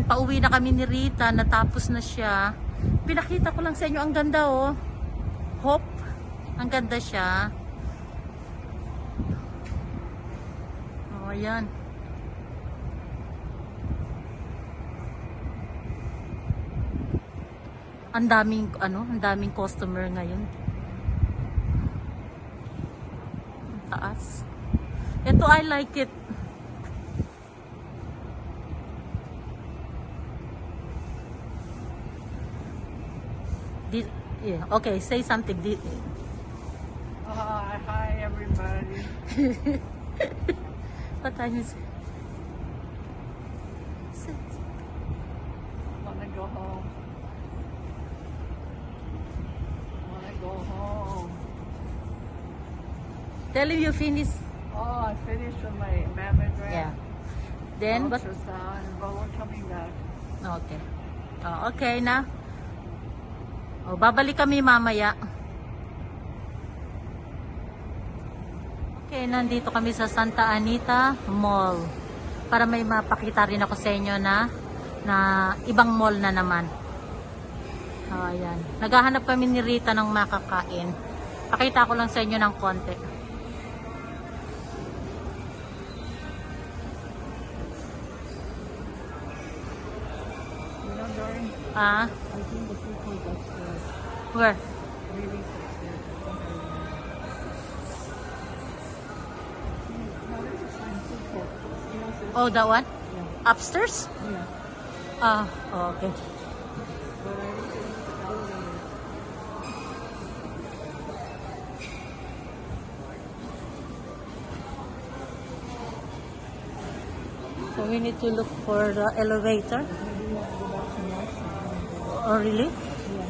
pauwi na kami ni Rita, natapos na siya. Pinakita ko lang sa inyo, ang ganda oh. Hope, ang ganda siya. Oh, ayan. Ang daming customer ngayon. Ang taas. Ito, I like it. Yeah. Okay, say something. Hi everybody. What time is it? Wanna go home. Wanna go home. Tell him you finish. Oh, I finished with my mammogram. Yeah. Then what? Ultrasound, but we're coming back. Okay. Oh, okay na. Oh, babalik kami mamaya. Okay, nandito kami sa Santa Anita Mall. Para may mapakita rin ako sa inyo na ibang mall na naman. Oh, ayan. Naghahanap kami ni Rita ng makakain. Pakita ko lang sa inyo ng konti. You know, Dory, Ah, I think the food court upstairs. where? Really upstairs. No, there's a sign, food court. You know, sis? Oh, that one? Yeah. Upstairs? Yeah. Ah, oh, okay. But I think it's the elevator. So we need to look for the elevator. Maybe you want to go back to Marsh. Oh, really? Yeah.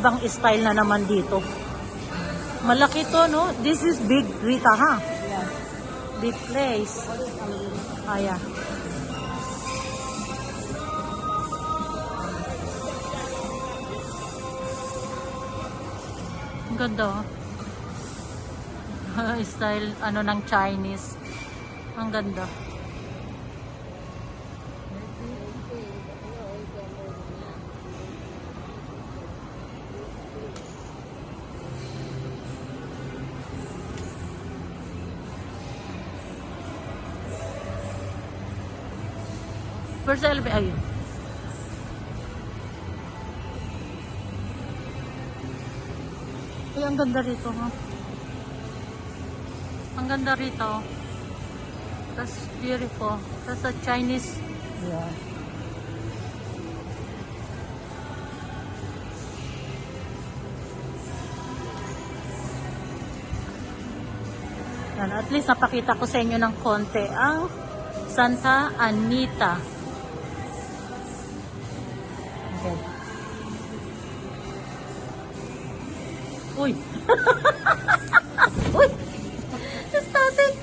Ibang style na naman dito. Malaki to, no? This is big, Rita, ha? Yeah. Big place. Ah, yeah. Ang ganda, oh. Style, ng Chinese. Ang ganda. First elevator, ayun. Ay, ang ganda rito, ha? Ang ganda rito. That's beautiful. That's a Chinese. Yeah. Yan, at least napakita ko sa inyo ng konti ang Santa Anita. Okay. Uy! Uy! Static!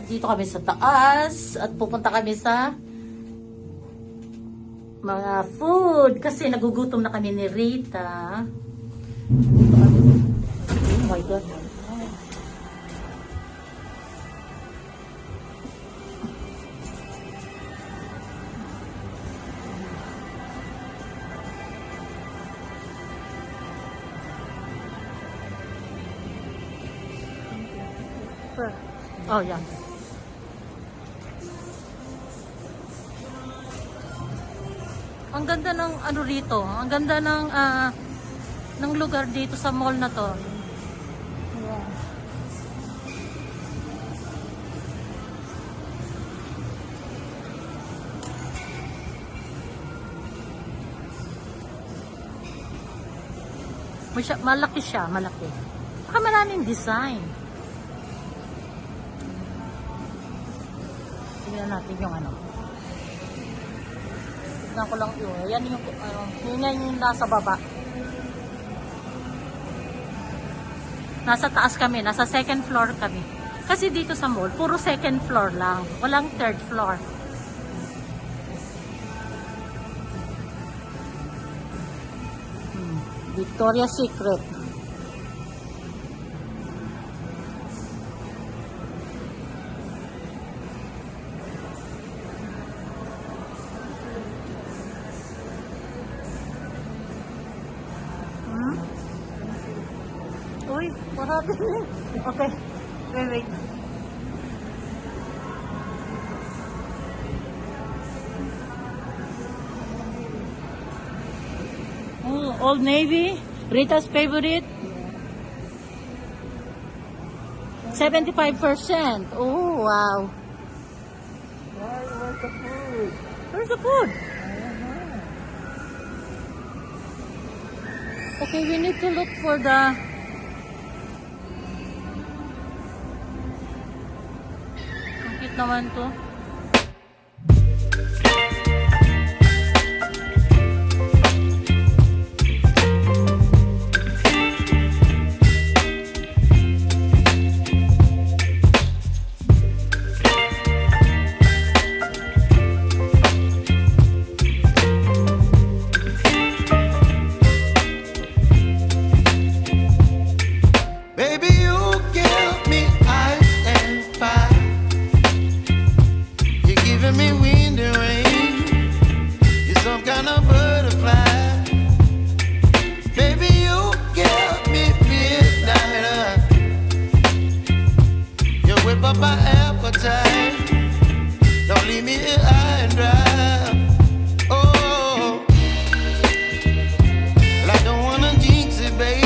Dito kami sa taas at pupunta kami sa mga food kasi nagugutom na kami ni Rita. Dito kami. Oh my God. Oh, yeah. Ang ganda ng ano rito. Ang ganda ng lugar dito sa mall na to. Yeah. Malaki siya, malaki. Saka maraming design. Tingnan natin yung ano. Tignan ko lang yun. Yan yung nasa baba. Nasa taas kami, nasa second floor kami. Kasi dito sa mall, puro second floor lang. Walang third floor. Victoria's Secret. What happened? Okay. Wait. Oh, Old Navy. Rita's favorite. 75%. Oh, wow. Where's the food? Where's the food? I don't know. Okay, we need to look for the... Ang cute naman to. Baby, you give me ice and fire. You're giving me wind and rain. You're some kind of butterfly. Baby, you give me midnight. You whip up my appetite. Don't leave me here high and dry. Oh, well, I don't wanna jinx it, baby.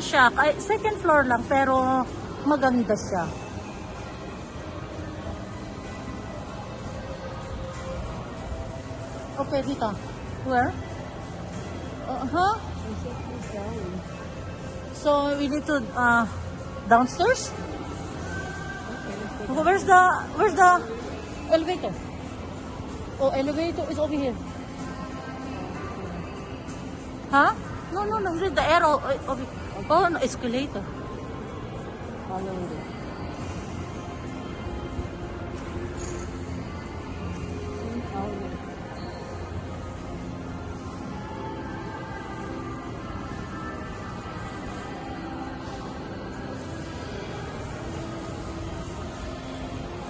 Siya, second floor lang pero maganda siya. Okay, dito. Where? Uh-huh. So we need to downstairs? Where's the elevator? Oh, elevator is over here. Huh? No, the arrow over. Oh, no, escalator. Follow it.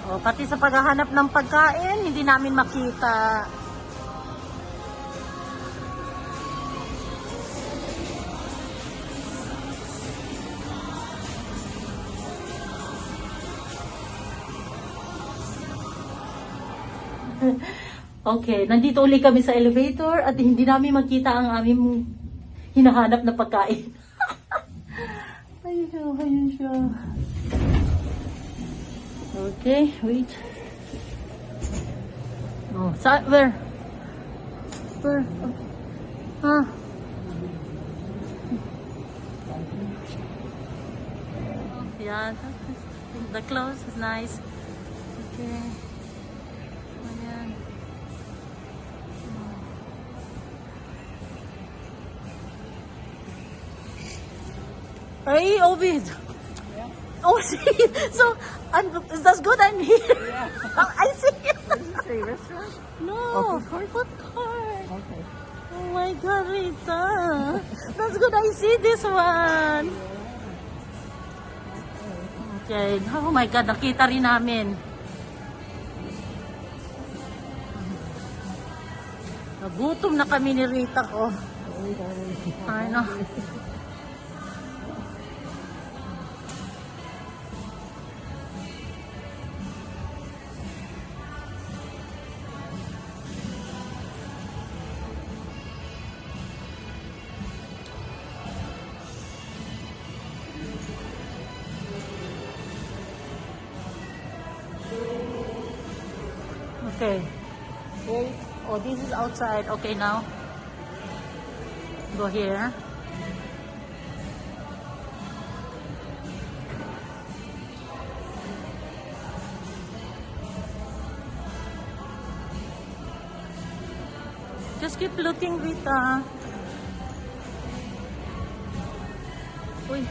Oh, pati sa paghahanap ng pagkain, hindi namin makita. Okay, nandito uli kami sa elevator at hindi namin makita ang aming hinahanap na pagkain. Ayun siya. Okay, wait. Oh, where? Where? Huh? Yeah, the clothes is nice. Okay. Ayan. Hey, Ovid. Oh, see, so that's good. I'm here. Yeah. I see. What did you say, restaurant? No, food food court. Okay. Oh my God, Rita. That's good. I see this one. Okay. Oh my God, nakita rin namin. Nagutom na kami ni Rita ko. I know. Okay. Wait. Oh, this is outside. Okay, now. Go here. Just keep looking, Rita. Uy.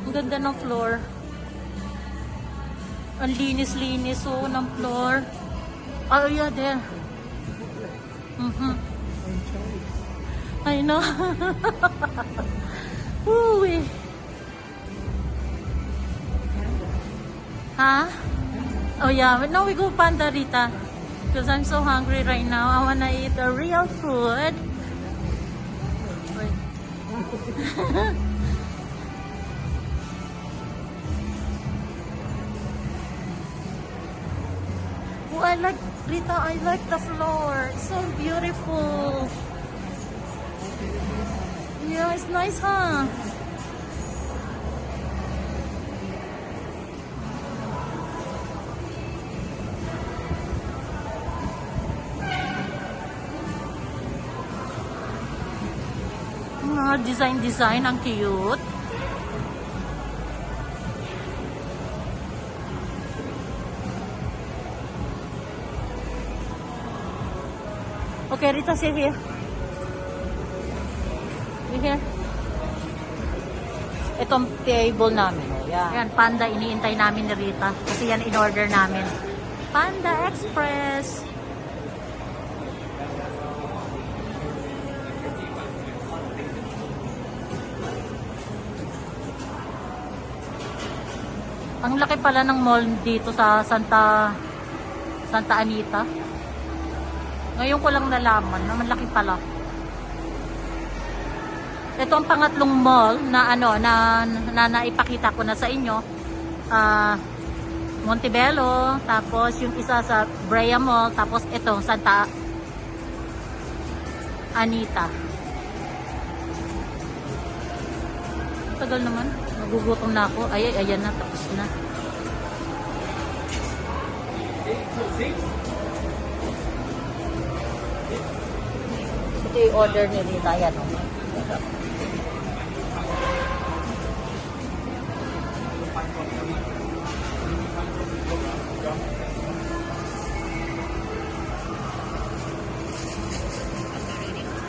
Ang ganda ng floor. Ang linis-linis oh, ng floor. Oh, yeah, there. I know. Ooh, Huh? Oh yeah, but no, we go Panda, Rita. Because I'm so hungry right now. I wanna eat the real food. Wait. Oh, I like, Rita, I like the floor. It's so beautiful. Yeah, it's nice, huh? Mga design, ang cute. Okay, Rita, sit here. Sit here. Itong table namin. Yan, Panda, iniintay namin ni Rita. Kasi yan in-order namin. Panda Express. Ang laki pala ng mall dito sa Santa Anita. Ngayon ko lang nalaman na malaki pala. Ito ang pangatlong mall na naipakita ko na sa inyo. Montebello, tapos yung isa sa Brea Mall, tapos ito Santa Anita. Tagal naman. Nagugutom na ako. Ayan na, tapos na. Ito yung order ni Rita. Ayan, oh.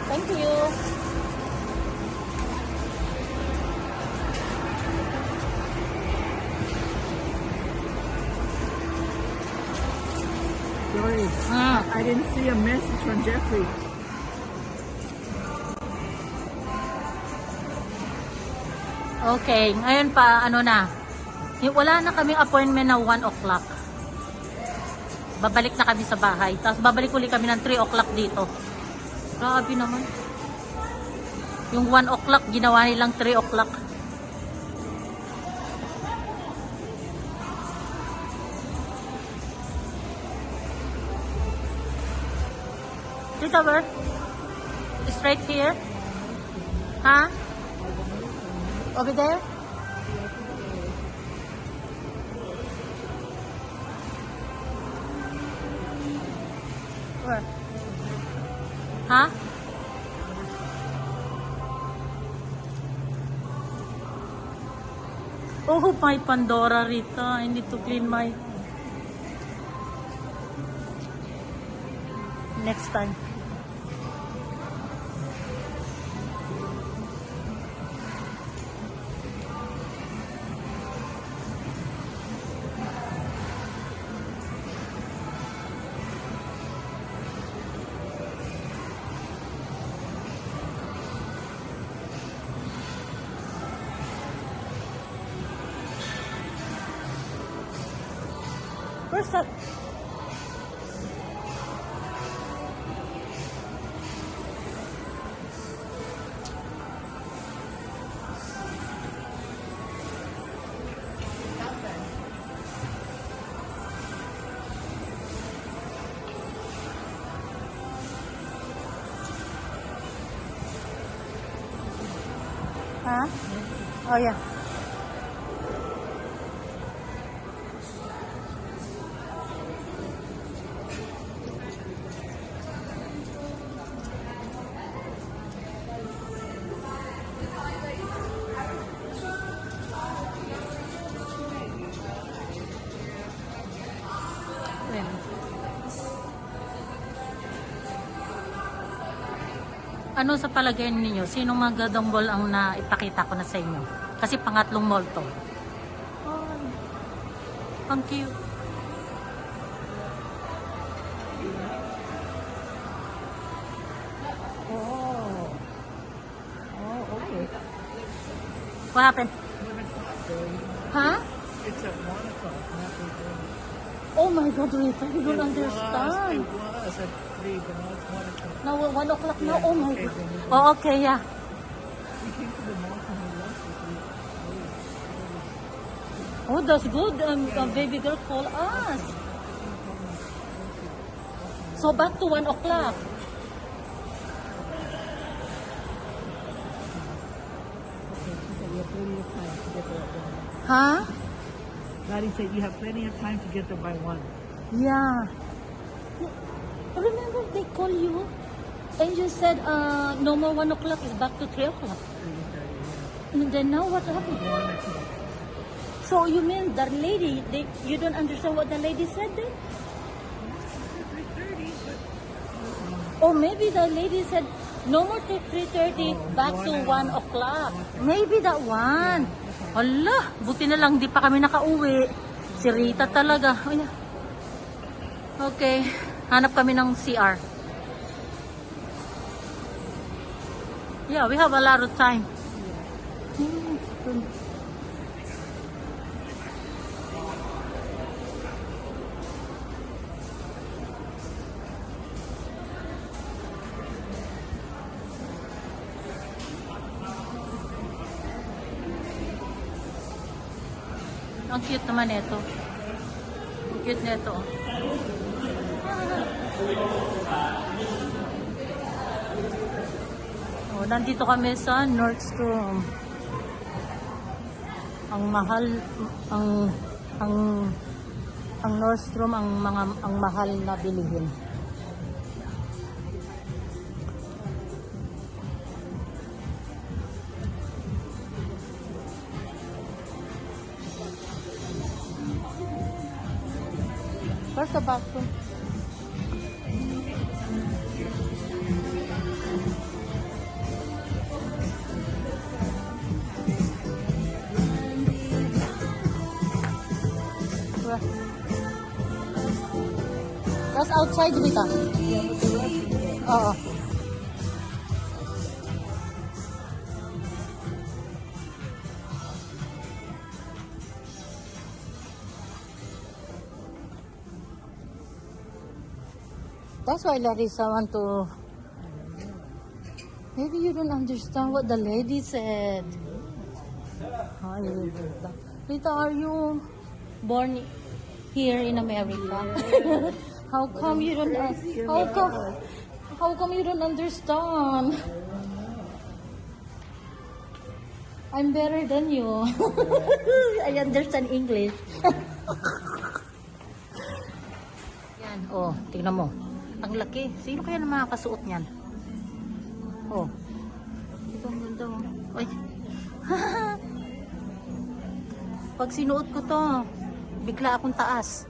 Thank you. Sorry, I didn't see a message from Jeffrey. Okay, ngayon pa, wala na kaming appointment na 1 o'clock. Babalik na kami sa bahay. Tapos babalik ulit kami ng 3 o'clock dito. Grabe naman. Yung 1 o'clock, ginawa nilang 3 o'clock. Rita, where? Straight here? Huh? Over there? Where? Huh? Oh, my Pandora, Rita. I need to clean my... Next time. Where's that? Huh? Oh yeah. Ano sa palagay ninyo? Sinong magandang mall ang naipakita ko na sa inyo? Kasi pangatlong mall to. Oh, ang cute. Oh. Oh, okay. What happened? Huh? It's at 1 o'clock, not Oh my God, Rita, you don't It understand. was at 3, but now it's 1 o'clock. Now, 1 o'clock now. Oh my Okay, God. then we- Oh, okay, yeah. We came to the mall from the last week. Oh, that's good. Baby girl call us. So back to 1 o'clock. Okay, she said you have plenty of time to get there at 1. Huh? Daddy said you have plenty of time to get there by 1. Yeah. Remember they call you and you said no more 1 o'clock, it's back to 3 o'clock. And then now what happened? 1 o'clock. So you mean the lady, you don't understand what the lady said then? 3:30, but Or maybe the lady said no more to 3:30, Oh, back to 1 1 o'clock. Okay. Maybe that one. Hala, buti na lang di pa kami nakauwi. Si Rita talaga. Ay, okay, hanap kami ng CR. Yeah, we have a lot of time. Ang cute naman ito. Ang cute nito. Oh, nandito kami sa Nordstrom. Ang mahal ang Nordstrom ang mahal na bilihin. Where's the bathroom? Where? That's outside, Rita. Oo. That's why Larissa want to... Maybe you don't understand what the lady said. Hi, Rita. Rita, are you born here in America? How come you don't... How come you don't understand? I'm better than you. I understand English. Yan, oh, tingnan mo. Ang laki. Sino kaya na makakasuot niyan? Oh. Ito ang ganda oh. Ay. Pag sinuot ko to, bigla akong taas.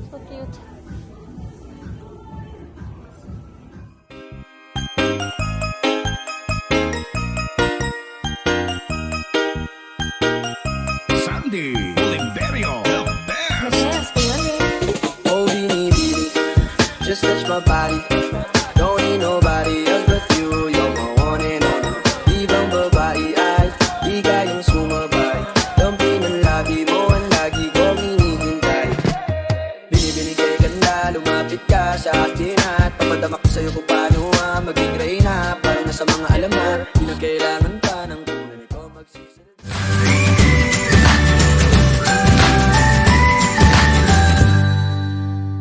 So cute. Sandy Oliverio, the best. Oh, beanie, just touch my body. Don't need nobody else but you. You're my one and only. Ibang babae ay di kayang sumabay. Dampi ng labi mo ang lagi kong hinihintay. Binibini kay ganda, lumapit ka sa akin at papadama ko sa'yo kung paano maging reyna. Parang nasa mga alamat, di na kailangan